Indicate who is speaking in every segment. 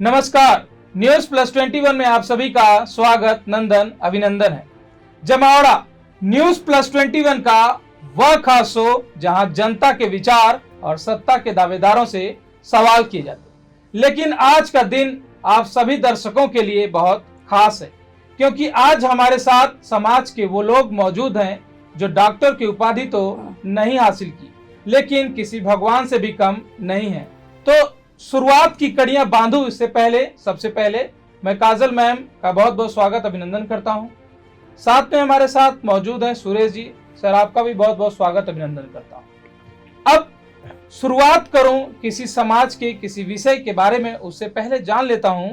Speaker 1: नमस्कार, news plus 21 में आप सभी का स्वागत नंदन अभिनंदन है। जमावड़ा न्यूज प्लस 21 का वह खास शो जहां जनता के विचार और सत्ता के दावेदारों से सवाल किए जाते। लेकिन आज का दिन आप सभी दर्शकों के लिए बहुत खास है, क्योंकि आज हमारे साथ समाज के वो लोग मौजूद हैं जो डॉक्टर की उपाधि तो नहीं हासिल की, लेकिन किसी भगवान से भी कम नहीं है। तो शुरुआत की कड़ियां बांधू इससे पहले सबसे पहले मैं काजल मैम का बहुत बहुत स्वागत अभिनंदन करता हूं। साथ में हमारे साथ मौजूद हैं सुरेश जी, सर आपका भी बहुत बहुत स्वागत अभिनंदन करता हूं। अब शुरुआत करूं किसी समाज के किसी विषय के बारे में, उससे पहले जान लेता हूं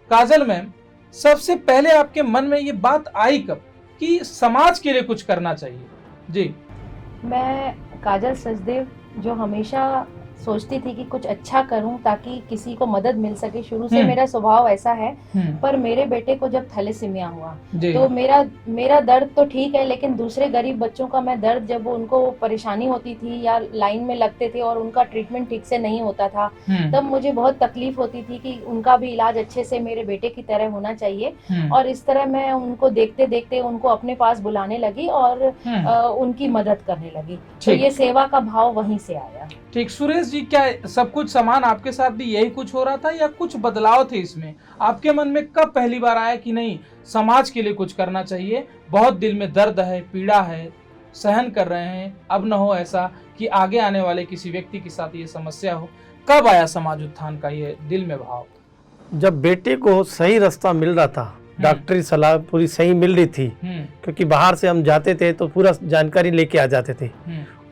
Speaker 1: काजल मैम, सबसे पहले आपके मन में ये बात आई कब कि समाज के लिए कुछ करना चाहिए? जी।
Speaker 2: मैं काजल सचदेव जो हमेशा सोचती थी कि कुछ अच्छा करूं ताकि किसी को मदद मिल सके, शुरू से मेरा स्वभाव ऐसा है। पर मेरे बेटे को जब थैलेसीमिया हुआ तो मेरा दर्द तो ठीक है, लेकिन दूसरे गरीब बच्चों का मैं दर्द, जब उनको परेशानी होती थी या लाइन में लगते थे और उनका ट्रीटमेंट ठीक से नहीं होता था, तब मुझे बहुत तकलीफ होती थी कि उनका भी इलाज अच्छे से मेरे बेटे की तरह होना चाहिए। और इस तरह मैं उनको देखते देखते उनको अपने पास बुलाने लगी और उनकी मदद करने लगी। तो ये सेवा का भाव वहीं से आया।
Speaker 1: ठीक। सुरेश जी, क्या सब कुछ समान आपके साथ भी यही कुछ हो रहा था या कुछ बदलाव थे इसमें? आपके मन में कब पहली बार आया कि नहीं समाज के लिए कुछ करना चाहिए, बहुत दिल में दर्द है, पीड़ा है, सहन कर रहे हैं, अब न हो ऐसा कि आगे आने वाले किसी व्यक्ति के साथ ये समस्या हो? कब आया समाज उत्थान का ये दिल में भाव?
Speaker 3: जब बेटे को सही रास्ता मिल रहा था, डॉक्टरी सलाह पूरी सही मिल रही थी, क्योंकि बाहर से हम जाते थे तो पूरा जानकारी लेके आ जाते थे,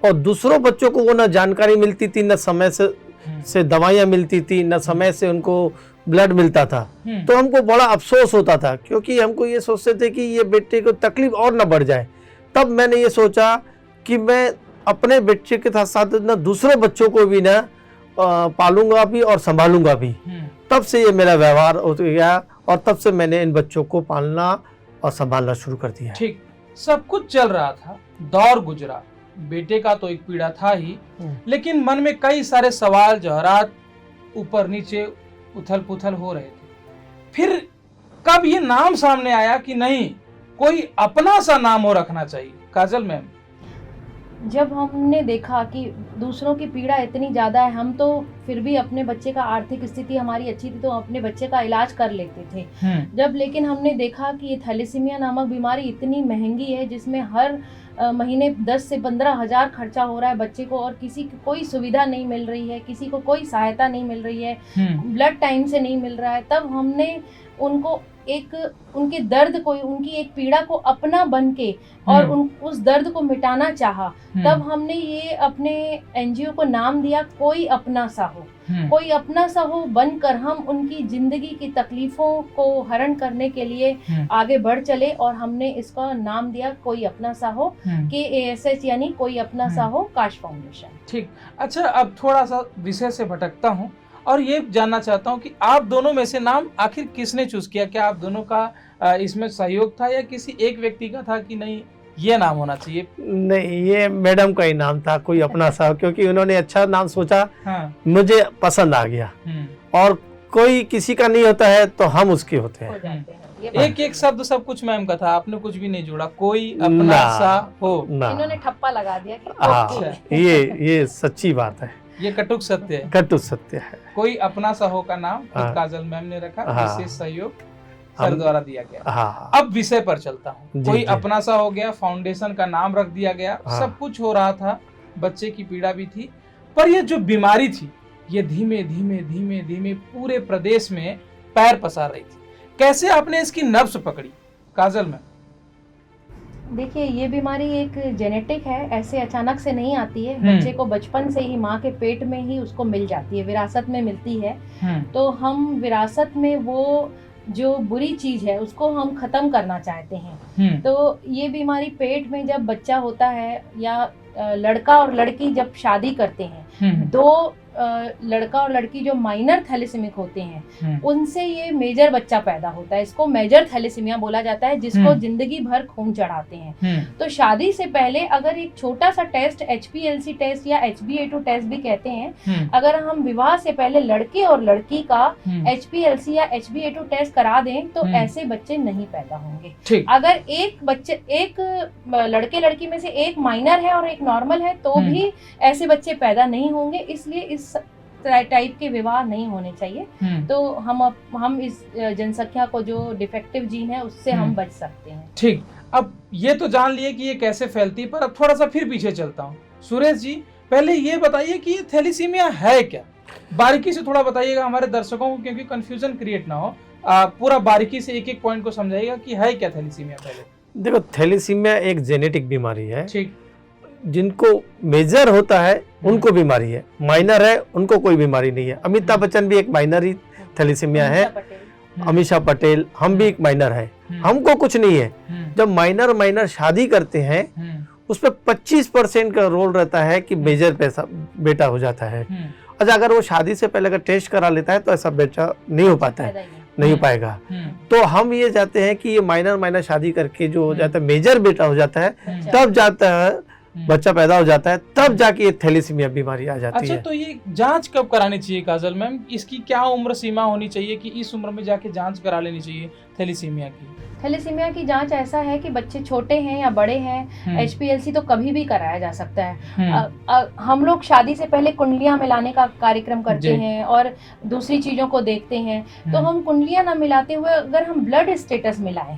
Speaker 3: और दूसरों बच्चों को वो ना जानकारी मिलती थी, न समय से दवाइयाँ मिलती थी, न समय से उनको ब्लड मिलता था। तो हमको बड़ा अफसोस होता था, क्योंकि हमको ये सोचते थे कि ये बेटे को तकलीफ और न बढ़ जाए। तब मैंने ये सोचा कि मैं अपने बच्चे के साथ साथ न दूसरे बच्चों को भी न पालूंगा भी और संभालूंगा भी। तब से ये मेरा व्यवहार हो गया और तब से मैंने इन बच्चों को पालना और संभालना शुरू कर दिया।
Speaker 1: ठीक, सब कुछ चल रहा था, दौर गुजरा, बेटे का तो एक पीड़ा था ही, लेकिन मन में कई सारे सवाल जहरात ऊपर नीचे उथल पुथल हो रहे थे। फिर कब ये नाम सामने आया कि नहीं कोई अपना सा नाम हो रखना चाहिए? काजल मैम,
Speaker 2: जब हमने देखा कि दूसरों की पीड़ा इतनी ज़्यादा है, हम तो फिर भी अपने बच्चे का आर्थिक स्थिति हमारी अच्छी थी तो अपने बच्चे का इलाज कर लेते थे। लेकिन हमने देखा कि ये थैलेसीमिया नामक बीमारी इतनी महंगी है, जिसमें हर महीने 10 से 15 हज़ार खर्चा हो रहा है बच्चे को, और किसी की कोई सुविधा नहीं मिल रही है, किसी को कोई सहायता नहीं मिल रही है, ब्लड टाइम से नहीं मिल रहा है। तब हमने उनको उनके दर्द को, उनकी एक पीड़ा को अपना बन के और उस दर्द को मिटाना चाहा। तब हमने ये अपने एनजीओ को नाम दिया कोई अपना सा हो। कोई अपना सा हो बनकर हम उनकी जिंदगी की तकलीफों को हरण करने के लिए आगे बढ़ चले, और हमने इसका नाम दिया कोई अपना सा हो, KASH, यानी कोई अपना सा हो काश फाउंडेशन।
Speaker 1: ठीक। अच्छा, अब थोड़ा सा विषय से भटकता हूँ और ये जानना चाहता हूँ कि आप दोनों में से नाम आखिर किसने चूज किया? क्या आप दोनों का इसमें सहयोग था या किसी एक व्यक्ति का था कि नहीं ये नाम होना चाहिए?
Speaker 3: नहीं, ये मैडम का ही नाम था कोई अपना सा, क्योंकि उन्होंने अच्छा नाम सोचा। मुझे पसंद आ गया, और कोई किसी का नहीं होता है तो हम उसके होते हैं।
Speaker 1: एक एक शब्द सब कुछ मैम का था, आपने कुछ भी नहीं जोड़ा, कोई अपना सा हो।
Speaker 2: इन्होंने ठप्पा लगा दिया कि
Speaker 3: ये सच्ची बात है,
Speaker 1: ये कटुक सत्य है।
Speaker 3: कटुक सत्य है।
Speaker 1: कोई अपना सा हो का नाम काजल मैम ने रखा, विशेष सहयोग सर द्वारा दिया गया। अब विषय पर चलता हूँ। कोई अपना सा हो गया, फाउंडेशन का नाम रख दिया गया, सब कुछ हो रहा था, बच्चे की पीड़ा भी थी, पर ये जो बीमारी थी ये धीमे धीमे धीमे धीमे पूरे प्रदेश में पैर पसार रही थी। कैसे आपने इसकी नब्ज पकड़ी काजल मैम?
Speaker 2: देखिए, ये बीमारी एक जेनेटिक है, ऐसे अचानक से नहीं आती है। बच्चे को बचपन से ही माँ के पेट में ही उसको मिल जाती है, विरासत में मिलती है। तो हम विरासत में वो जो बुरी चीज है उसको हम खत्म करना चाहते हैं। तो ये बीमारी पेट में जब बच्चा होता है, या लड़का और लड़की जब शादी करते हैं, दो लड़का और लड़की जो माइनर थैलेसीमिक होते हैं उनसे ये मेजर बच्चा पैदा होता है। इसको मेजर थैलेसीमिया बोला जाता है, जिसको जिंदगी भर खून चढ़ाते हैं। तो शादी से पहले अगर एक छोटा सा टेस्ट HPLC टेस्ट या HbA2 टेस्ट भी कहते हैं, अगर हम विवाह से पहले लड़के और लड़की का HPLC या HbA2 टेस्ट करा दें तो ऐसे बच्चे नहीं पैदा होंगे। अगर एक लड़के लड़की में से एक माइनर है और एक नॉर्मल है तो भी ऐसे बच्चे पैदा नहीं होंगे। इसलिए इस टाइप के विवाह नहीं होने चाहिए। तो हम इस जनसंख्या को जो डिफेक्टिव जीन है उससे हम बच सकते हैं।
Speaker 1: ठीक, अब ये तो जान लिए कि ये कैसे फैलती है, पर अब थोड़ा सा फिर पीछे चलता हूँ। सुरेश जी, पहले ये बताइए कि ये थैलेसीमिया है क्या? बारीकी से थोड़ा बताइएगा हमारे दर्शकों को, क्योंकि कंफ्यूजन क्रिएट ना हो। पूरा बारीकी से एक एक पॉइंट को समझाइएगा कि है क्या थैलेसीमिया। पहले देखो,
Speaker 3: थैलेसीमिया एक जेनेटिक बीमारी है।
Speaker 1: ठीक,
Speaker 3: जिनको मेजर होता है उनको बीमारी है, माइनर है उनको कोई बीमारी नहीं है। अमिताभ बच्चन भी एक माइनर ही थैलेसीमिया है, अमीषा पटेल, हम भी एक माइनर है, हमको कुछ नहीं है। जब माइनर शादी करते हैं उस पर 25% का रोल रहता है कि मेजर बेटा हो जाता है। अच्छा, अगर वो शादी से पहले अगर टेस्ट करा लेता है तो ऐसा बेटा नहीं हो पाता है, नहीं हो पाएगा। तो हम ये चाहते हैं कि ये माइनर शादी करके जो हो जाता है मेजर बेटा हो जाता है, तब जाता है बच्चा पैदा हो जाता है, तब जाके ये थैलेसीमिया बीमारी आ जाती है।
Speaker 1: अच्छा, तो ये जांच कब करानी चाहिए काजल मैम? इसकी क्या उम्र सीमा होनी चाहिए कि इस उम्र में जाके जांच करा लेनी चाहिए थैलेसीमिया की?
Speaker 2: थैलेसीमिया की जांच ऐसा है कि बच्चे छोटे हैं या बड़े हैं, HPLC तो कभी भी कराया जा सकता है। हम लोग शादी से पहले कुंडलियां मिलाने का कार्यक्रम करते हैं और दूसरी चीजों को देखते हैं। तो हम कुंडलियां ना मिलाते हुए अगर हम ब्लड स्टेटस मिलाएं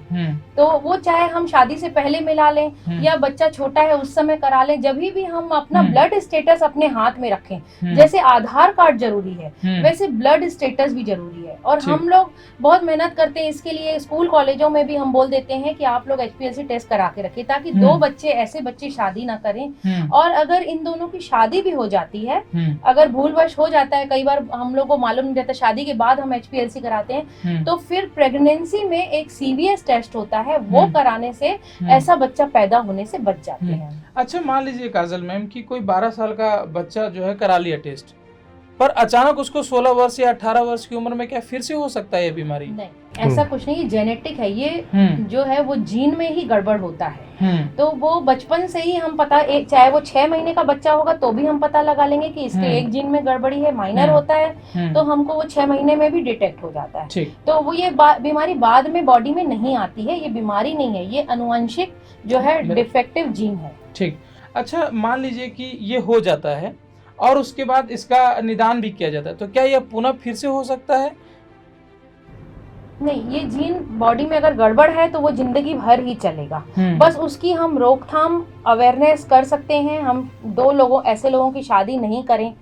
Speaker 2: तो वो चाहे हम शादी से पहले मिला लें या बच्चा छोटा है उस समय करा लें, जब भी हम अपना ब्लड स्टेटस अपने हाथ में रखें, जैसे आधार कार्ड जरूरी है वैसे ब्लड स्टेटस भी जरूरी है। और हम लोग बहुत मेहनत करते हैं इसके लिए। स्कूल कॉलेजों में भी हम बोल देते हैं कि आप लोग HPLC टेस्ट करा के रखिए, ताकि दो बच्चे ऐसे बच्चे शादी ना करें। और अगर इन दोनों की शादी भी हो जाती है, अगर भूलवश हो जाता है, कई बार हम लोग को मालूम नहीं रहता, शादी के बाद हम HPLC कराते हैं, तो फिर प्रेगनेंसी में एक CVS टेस्ट होता है, वो कराने से ऐसा बच्चा पैदा होने से बच जाते हैं।
Speaker 1: अच्छा, मान लीजिए काजल मैम कि कोई 12 साल का बच्चा जो है करा लिया टेस्ट, पर अचानक उसको 16 वर्ष या 18 वर्ष की उम्र में क्या फिर से हो सकता है ये बीमारी?
Speaker 2: नहीं, ऐसा कुछ नहीं, जेनेटिक है ये। जो है वो जीन में ही गड़बड़ होता है। तो वो बचपन से ही हम पता, चाहे वो 6 महीने का बच्चा होगा तो भी हम पता लगा लेंगे कि इसके एक जीन में गड़बड़ी है, माइनर होता है, तो हमको वो 6 महीने में भी डिटेक्ट हो जाता है। तो वो ये बीमारी बाद में बॉडी में नहीं आती है, ये बीमारी नहीं है, ये अनुवंशिक जो है डिफेक्टिव जीन है। ठीक,
Speaker 1: अच्छा, मान लीजिए कि ये हो जाता है और उसके बाद इसका निदान भी किया जाता है, तो क्या यह पुनः फिर से हो सकता है?
Speaker 2: नहीं, ये जीन बॉडी में अगर गड़बड़ है तो वो जिंदगी भर ही चलेगा। बस उसकी हम रोकथाम अवेयरनेस कर सकते हैं। हम ऐसे लोगों की शादी नहीं करें,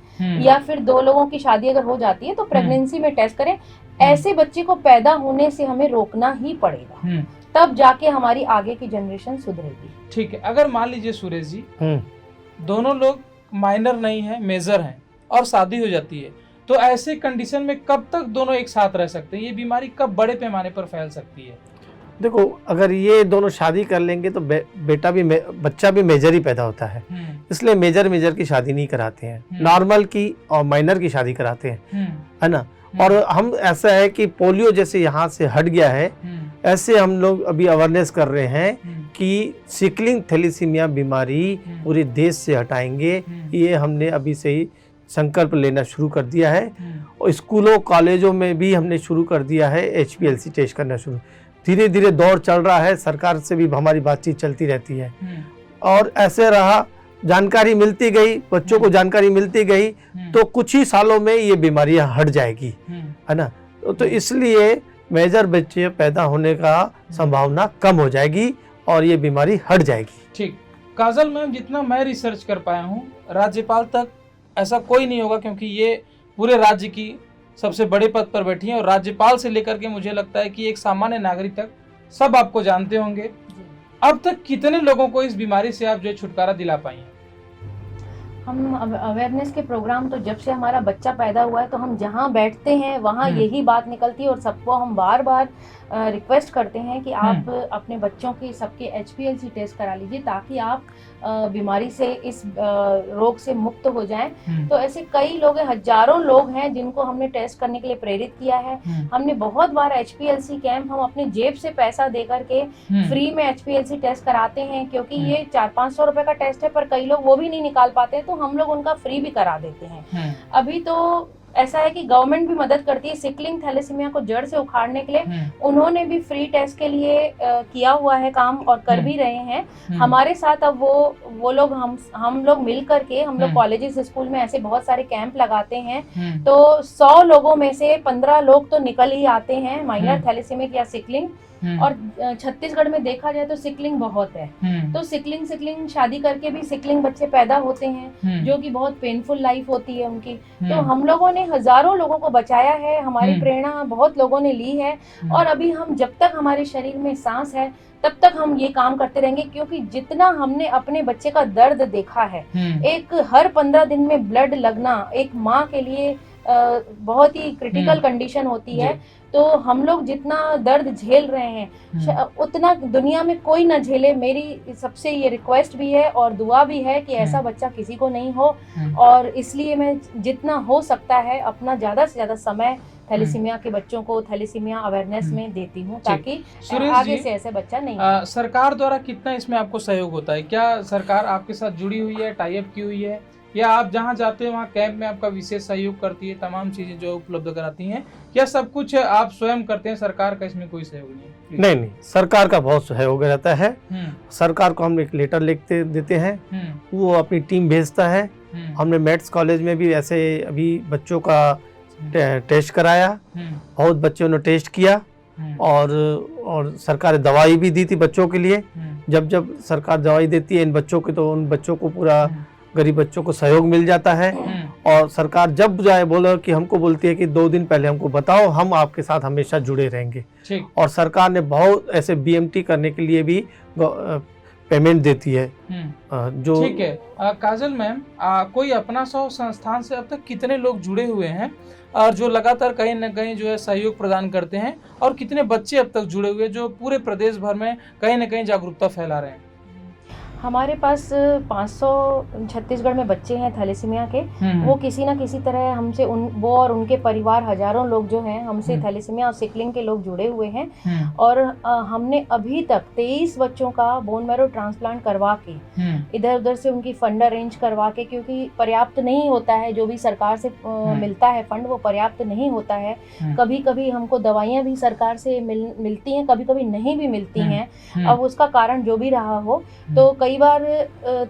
Speaker 2: या फिर 2 लोगों की शादी अगर हो जाती है तो प्रेगनेंसी में टेस्ट करें। ऐसे बच्चे को पैदा होने से हमें रोकना ही पड़ेगा, तब जाके हमारी आगे की जनरेशन सुधरेगी।
Speaker 1: ठीक है, अगर मान लीजिए सुरेश जी दोनों लोग माइनर नहीं है, मेजर हैं और शादी हो जाती है, तो ऐसे कंडीशन में कब तक दोनों एक साथ रह सकते हैं? ये बीमारी कब बड़े पैमाने पर फैल सकती है?
Speaker 3: देखो, अगर ये दोनों शादी कर लेंगे तो बच्चा भी मेजर ही पैदा होता है, इसलिए मेजर की शादी नहीं कराते हैं, नॉर्मल की और माइनर की शादी कराते हैं, है ना। और हम ऐसा है कि पोलियो जैसे यहाँ से हट गया है, ऐसे हम लोग अभी अवेयरनेस कर रहे हैं कि सिकलिंग थैलेसीमिया बीमारी पूरे देश से हटाएंगे। ये हमने अभी से ही संकल्प लेना शुरू कर दिया है और स्कूलों कॉलेजों में भी हमने शुरू कर दिया है HPLC टेस्ट करना शुरू। धीरे धीरे दौर चल रहा है, सरकार से भी हमारी बातचीत चलती रहती है और ऐसे रहा, जानकारी मिलती गई, बच्चों को जानकारी मिलती गई, तो कुछ ही सालों में ये बीमारियां हट जाएगी, है ना। तो इसलिए मेजर बच्चे पैदा होने का संभावना कम हो जाएगी और ये बीमारी हट जाएगी।
Speaker 1: ठीक, काजल मैम, जितना मैं रिसर्च कर पाया हूँ, राज्यपाल तक ऐसा कोई नहीं होगा, क्योंकि ये पूरे राज्य की सबसे बड़े पद पर बैठी हैं और राज्यपाल से लेकर के मुझे लगता है कि एक सामान्य नागरिक तक सब आपको जानते होंगे। अब तक कितने लोगों को इस बीमारी से आप जो छुटकारा दिला पाई हैं?
Speaker 2: हम अवेयरनेस के प्रोग्राम तो जब से हमारा बच्चा पैदा हुआ है, तो हम जहाँ बैठते हैं वहाँ यही बात निकलती है और सबको हम बार बार रिक्वेस्ट करते हैं कि आप अपने बच्चों के सबके HPLC टेस्ट करा लीजिए, ताकि आप बीमारी से, इस रोग से मुक्त हो जाएं। तो ऐसे कई लोग हैं, हजारों लोग हैं जिनको हमने टेस्ट करने के लिए प्रेरित किया है। हमने बहुत बार HPLC कैंप, हम अपने जेब से पैसा दे करके फ्री में HPLC टेस्ट कराते हैं, क्योंकि ये 400-500 रुपए का टेस्ट है, पर कई लोग वो भी नहीं निकाल पाते हैं, तो हम लोग उनका फ्री भी करा देते हैं। अभी तो ऐसा है कि गवर्नमेंट भी मदद करती है सिकलिंग थैलेसीमिया को जड़ से उखाड़ने के लिए। उन्होंने भी फ्री टेस्ट के लिए किया हुआ है काम और कर भी रहे हैं। हमारे साथ अब वो लोग हम लोग मिल करके, हम लोग कॉलेजेस स्कूल में ऐसे बहुत सारे कैंप लगाते हैं। तो 100 लोगों में से 15 लोग तो निकल ही आते हैं माइनर थैलेसीमिक या सिकलिंग। और छत्तीसगढ़ में देखा जाए तो सिकलिंग बहुत है, तो सिकलिंग शादी करके भी सिकलिंग बच्चे पैदा होते हैं, जो कि बहुत पेनफुल लाइफ होती है उनकी। तो हम लोगों ने हजारों लोगों को बचाया है, हमारी प्रेरणा बहुत लोगों ने ली है। और अभी हम, जब तक हमारे शरीर में सांस है तब तक हम ये काम करते रहेंगे, क्योंकि जितना हमने अपने बच्चे का दर्द देखा है, एक हर 15 दिन में ब्लड लगना एक माँ के लिए बहुत ही क्रिटिकल कंडीशन होती है। तो हम लोग जितना दर्द झेल रहे हैं उतना दुनिया में कोई ना झेले। मेरी सबसे ये रिक्वेस्ट भी है और दुआ भी है कि ऐसा बच्चा किसी को नहीं हो। और इसलिए मैं जितना हो सकता है अपना ज़्यादा से ज़्यादा समय थैलेसीमिया के बच्चों को थैलेसीमिया अवेयरनेस में देती हूँ, ताकि आगे से ऐसे बच्चा नहीं।
Speaker 1: सरकार द्वारा कितना इसमें आपको सहयोग होता है? क्या सरकार आपके साथ जुड़ी हुई है, टाई अप की हुई है, या आप जहाँ जाते हैं वहाँ कैंप में आपका विशेष सहयोग करती है, तमाम चीजें जो उपलब्ध कराती हैं, या सब कुछ आप स्वयं करते हैं? सरकार का इसमें कोई सहयोग नहीं है?
Speaker 3: नहीं, सरकार का बहुत सहयोग रहता है। सरकार को हम एक लेटर लिखते देते हैं, वो अपनी टीम भेजता है। हमने मेट्स कॉलेज में भी ऐसे अभी बच्चों का टेस्ट कराया, बहुत बच्चों ने टेस्ट किया, और सरकार ने दवाई भी दी थी बच्चों के लिए। जब सरकार दवाई देती है इन बच्चों की, तो उन बच्चों को पूरा, गरीब बच्चों को सहयोग मिल जाता है। और सरकार जब जाए बोलो कि हमको बोलती है कि 2 दिन पहले हमको बताओ, हम आपके साथ हमेशा जुड़े रहेंगे। और सरकार ने बहुत ऐसे BMT करने के लिए भी पेमेंट देती है। जो
Speaker 1: ठीक है। काजल मैम, कोई अपना संस्थान से अब तक कितने लोग जुड़े हुए हैं और जो लगातार कहीं न कहीं जो है सहयोग प्रदान करते हैं, और कितने बच्चे अब तक जुड़े हुए जो पूरे प्रदेश भर में कहीं न कहीं जागरूकता फैला रहे हैं?
Speaker 2: हमारे पास 500 छत्तीसगढ़ में बच्चे हैं थैलेसीमिया के। वो किसी ना किसी तरह हमसे, वो और उनके परिवार, हजारों लोग जो हैं हमसे थैलेसीमिया और सिकलिंग के लोग जुड़े हुए हैं। और हमने अभी तक 23 बच्चों का बोन मैरो ट्रांसप्लांट करवा के, इधर उधर से उनकी फंड अरेंज करवा के, क्योंकि पर्याप्त नहीं होता है, जो भी सरकार से मिलता है फंड वो पर्याप्त नहीं होता है। कभी कभी हमको दवाइयाँ भी सरकार से मिलती हैं, कभी कभी नहीं भी मिलती हैं। अब उसका कारण जो भी रहा हो, तो कई बार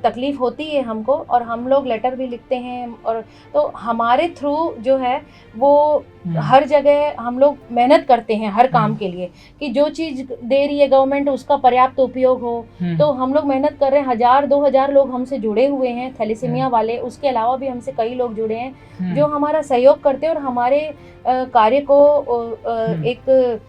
Speaker 2: तकलीफ होती है हमको, और हम लोग लेटर भी लिखते हैं। और तो हमारे थ्रू जो है वो हर जगह हम लोग मेहनत करते हैं हर काम के लिए, कि जो चीज़ दे रही है गवर्नमेंट उसका पर्याप्त उपयोग हो। तो हम लोग मेहनत कर रहे हैं। 1000-2000 लोग हमसे जुड़े हुए हैं थैलेसीमिया वाले। उसके अलावा भी हमसे कई लोग जुड़े हैं जो हमारा सहयोग करते हैं और हमारे कार्य को एक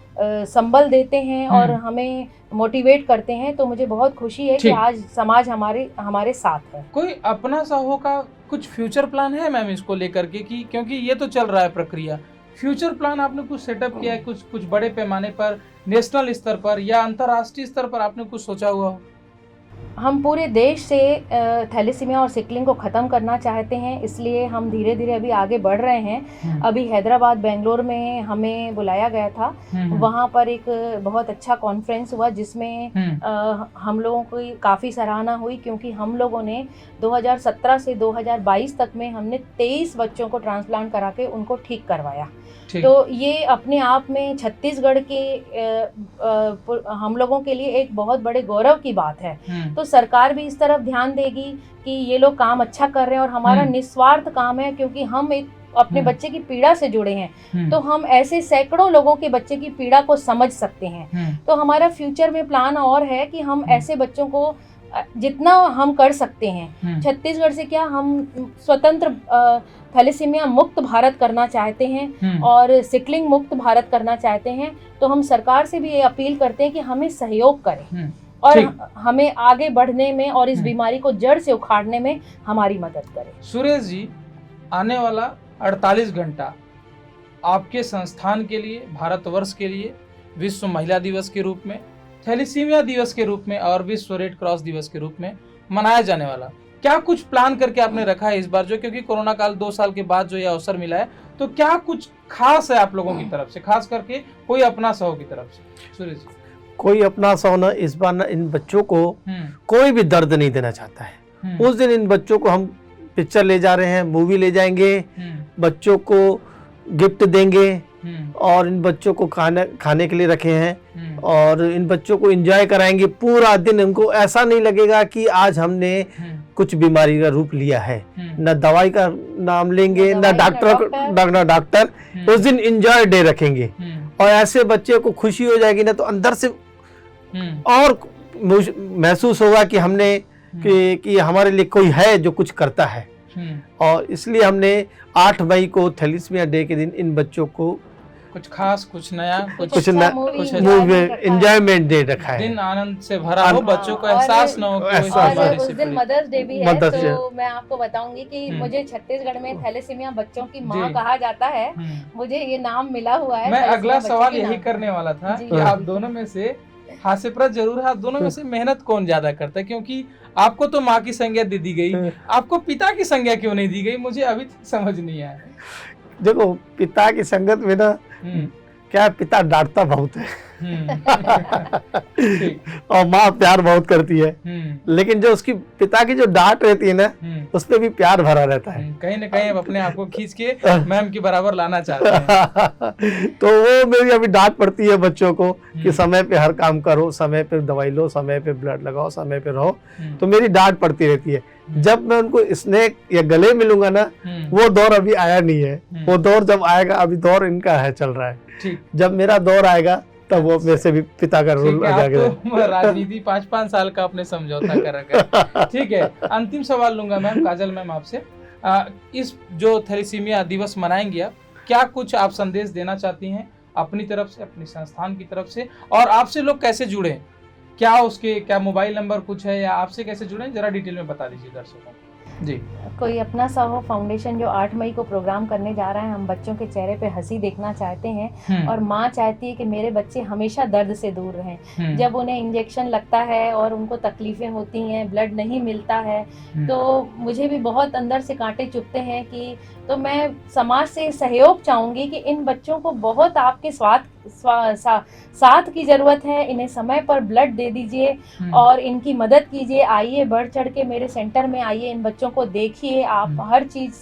Speaker 2: संबल देते हैं और हमें मोटिवेट करते हैं। तो मुझे बहुत खुशी है कि आज समाज हमारे साथ है।
Speaker 1: कोई अपना साहो का कुछ फ्यूचर प्लान है मैम इसको लेकर के, कि क्योंकि ये तो चल रहा है प्रक्रिया, फ्यूचर प्लान आपने कुछ सेटअप किया है, कुछ बड़े पैमाने पर, नेशनल स्तर पर या अंतर्राष्ट्रीय स्तर पर आपने कुछ सोचा हुआ हो?
Speaker 2: हम पूरे देश से थैलेसीमिया और सिकलिंग को ख़त्म करना चाहते हैं, इसलिए हम धीरे धीरे अभी आगे बढ़ रहे हैं। अभी हैदराबाद, बेंगलोर में हमें बुलाया गया था। वहाँ पर एक बहुत अच्छा कॉन्फ्रेंस हुआ जिसमें हम लोगों की काफ़ी सराहना हुई, क्योंकि हम लोगों ने 2017 से 2022 तक में हमने 23 बच्चों को ट्रांसप्लांट करा के उनको ठीक करवाया। तो ये अपने आप में छत्तीसगढ़ के हम लोगों के लिए एक बहुत बड़े गौरव की बात है। तो सरकार भी इस तरफ ध्यान देगी कि ये लोग काम अच्छा कर रहे हैं, और हमारा निस्वार्थ काम है, क्योंकि हम एक अपने बच्चे की पीड़ा से जुड़े हैं। तो हम ऐसे सैकड़ों लोगों के बच्चे की पीड़ा को समझ सकते हैं। तो हमारा फ्यूचर में प्लान और है कि हम ऐसे बच्चों को जितना हम कर सकते हैं, छत्तीसगढ़ से क्या, हम स्वतंत्र थैलेसीमिया मुक्त भारत करना चाहते हैं और सिकलिंग मुक्त भारत करना चाहते हैं। तो हम सरकार से भी ये अपील करते हैं कि हमें सहयोग करें और हमें आगे बढ़ने में और इस बीमारी को जड़ से उखाड़ने में हमारी मदद करें।
Speaker 1: सुरेश जी, आने वाला 48 घंटा आपके संस्थान के लिए, भारतवर्ष के लिए, विश्व महिला दिवस के रूप में, थैलेसीमिया दिवस के रूप में और विश्व रेड क्रॉस दिवस के रूप में मनाया जाने वाला, क्या कुछ प्लान करके आपने रखा है इस बार, जो क्योंकि कोरोना काल 2 साल के बाद जो ये अवसर मिला है, तो क्या कुछ खास है आप लोगों की तरफ से, खास करके कोई अपना सहो की तरफ से? सुरेश जी।
Speaker 3: कोई अपना सौ न इस बार न इन बच्चों को कोई भी दर्द नहीं देना चाहता है। उस दिन इन बच्चों को हम पिक्चर ले जा रहे हैं, मूवी ले जाएंगे, बच्चों को गिफ्ट देंगे और इन बच्चों को खाने के लिए रखे हैं और इन बच्चों को एंजॉय कराएंगे पूरा दिन। उनको ऐसा नहीं लगेगा कि आज हमने कुछ बीमारी का रूप लिया है, न दवाई का नाम लेंगे, न डॉक्टर। उस दिन एंजॉय डे रखेंगे और ऐसे बच्चे को खुशी हो जाएगी ना, तो अंदर से और महसूस होगा कि हमने कि हमारे लिए कोई है जो कुछ करता है। और इसलिए हमने 8 मई को थैलेसीमिया डे के दिन इन बच्चों को
Speaker 1: कुछ खास, कुछ नया,
Speaker 3: कुछ एंजॉयमेंट डे रखा है,
Speaker 1: दिन आनंद से भरा हो, बच्चों को एहसास न हो।
Speaker 2: और उस दिन मदर्स डे भी है, तो मैं आपको बताऊंगी कि मुझे छत्तीसगढ़ में थैलेसीमिया बच्चों की माँ कहा जाता है, मुझे ये नाम मिला हुआ है।
Speaker 1: मैं अगला सवाल यही करने वाला था कि आप दोनों में से, हास्यप्रद जरूर है, आप दोनों में से मेहनत कौन ज्यादा करता है? क्योंकि आपको तो माँ की संज्ञा दे दी गई, आपको पिता की संज्ञा क्यों नहीं दी गई, मुझे अभी तक समझ नहीं आया।
Speaker 3: देखो, पिता की संगत में ना क्या, पिता डांटता बहुत है और माँ प्यार बहुत करती है, लेकिन जो उसकी पिता की जो डांट रहती है ना, उसमें भी प्यार भरा रहता है।
Speaker 1: कहीं ना कहीं अब अपने आप को खींच के मैम के बराबर लाना चाहते हैं।
Speaker 3: तो वो मेरी अभी डांट पड़ती है बच्चों को कि समय पे हर काम करो, समय पे दवाई लो, समय पे ब्लड लगाओ, समय पे रहो, तो मेरी डांट पड़ती रहती है। जब मैं उनको स्नेह या गले मिलूंगा ना, वो दौर अभी आया नहीं है, वो दौर जब आएगा, अभी दौर इनका है, चल रहा है। जब मेरा दौर आएगा तब वो मेरे से भी पिता का रोल आ जाएगा।
Speaker 1: तो राजनीति 5-5 साल का आपने समझौता कर रखा है। ठीक है, अंतिम सवाल लूंगा मैम, काजल मैम आपसे। इस जो थैलेसीमिया दिवस मनाएंगे आप, क्या कुछ आप संदेश देना चाहती हैं अपनी तरफ से, अपनी संस्थान की तरफ से, और आपसे लोग कैसे जुड़े, क्या उसके क्या मोबाइल नंबर कुछ है, या आपसे कैसे जुड़े, जरा डिटेल में बता दीजिए दर्शकों को जी।
Speaker 2: कोई अपना सा हो फाउंडेशन जो 8 मई को प्रोग्राम करने जा रहा है, हम बच्चों के चेहरे पे हंसी देखना चाहते हैं और माँ चाहती है कि मेरे बच्चे हमेशा दर्द से दूर रहें। जब उन्हें इंजेक्शन लगता है और उनको तकलीफें होती हैं, ब्लड नहीं मिलता है, तो मुझे भी बहुत अंदर से कांटे चुभते हैं कि, तो मैं समाज से सहयोग चाहूँगी कि इन बच्चों को बहुत आपके साथ की ज़रूरत है, इन्हें समय पर ब्लड दे दीजिए और इनकी मदद कीजिए। आइए, बढ़ चढ़ के मेरे सेंटर में आइए, इन बच्चों को देखिए, आप हर चीज़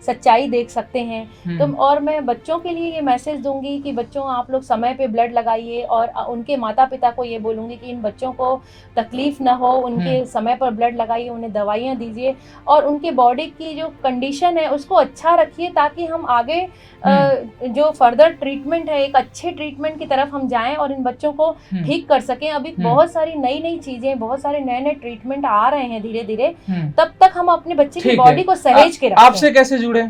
Speaker 2: सच्चाई देख सकते हैं। तो और मैं बच्चों के लिए ये मैसेज दूंगी कि बच्चों, आप लोग समय पे ब्लड लगाइए, और उनके माता पिता को ये बोलूँगी कि इन बच्चों को तकलीफ़ ना हो, उनके समय पर ब्लड लगाइए, उन्हें दवाइयाँ दीजिए और उनके बॉडी की जो कंडीशन है उसको अच्छा रखिए, ताकि हम आगे जो फर्दर ट्रीटमेंट है, एक अच्छे ट्रीटमेंट की तरफ हम जाएं और इन बच्चों को ठीक कर सकें। अभी बहुत सारी नई चीजें, बहुत सारे नए ट्रीटमेंट आ रहे हैं धीरे धीरे, तब तक हम अपने बच्चे की बॉडी को सहेज के रखें।
Speaker 1: आपसे कैसे जुड़े,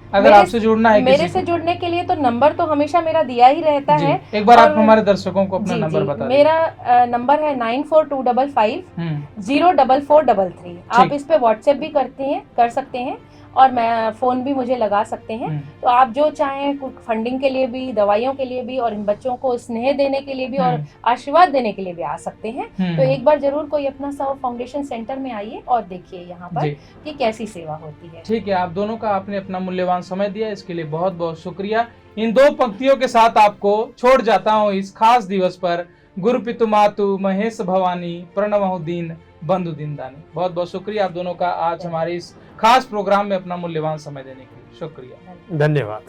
Speaker 1: अगर आपसे जुड़ना है?
Speaker 2: मेरे से जुड़ने के लिए तो नंबर तो हमेशा मेरा दिया ही रहता है।
Speaker 1: एक बार आप हमारे दर्शकों को अपना नंबर बता दीजिए।
Speaker 2: मेरा नंबर है 9425504433। आप इस पे व्हाट्सएप भी कर सकते हैं और मैं फ़ोन भी मुझे लगा सकते हैं। तो आप जो चाहें, फंडिंग के लिए भी, दवाइयों के लिए भी, और इन बच्चों को स्नेह देने के लिए भी और आशीर्वाद देने के लिए भी आ सकते हैं। तो एक बार जरूर कोई अपना सा फाउंडेशन सेंटर में आइए और देखिए यहाँ पर कि कैसी सेवा होती है।
Speaker 1: ठीक है, आप दोनों का आपने अपना मूल्यवान समय दिया, इसके लिए बहुत बहुत शुक्रिया। इन 2 पंक्तियों के साथ आपको छोड़ जाता हूँ इस खास दिवस पर। गुरु पितु मातु महेश भवानी, प्रणवहु दीन बंधु दीन दानी। बहुत बहुत शुक्रिया आप दोनों का आज हमारे इस खास प्रोग्राम में अपना मूल्यवान समय देने के लिए। शुक्रिया,
Speaker 3: धन्यवाद।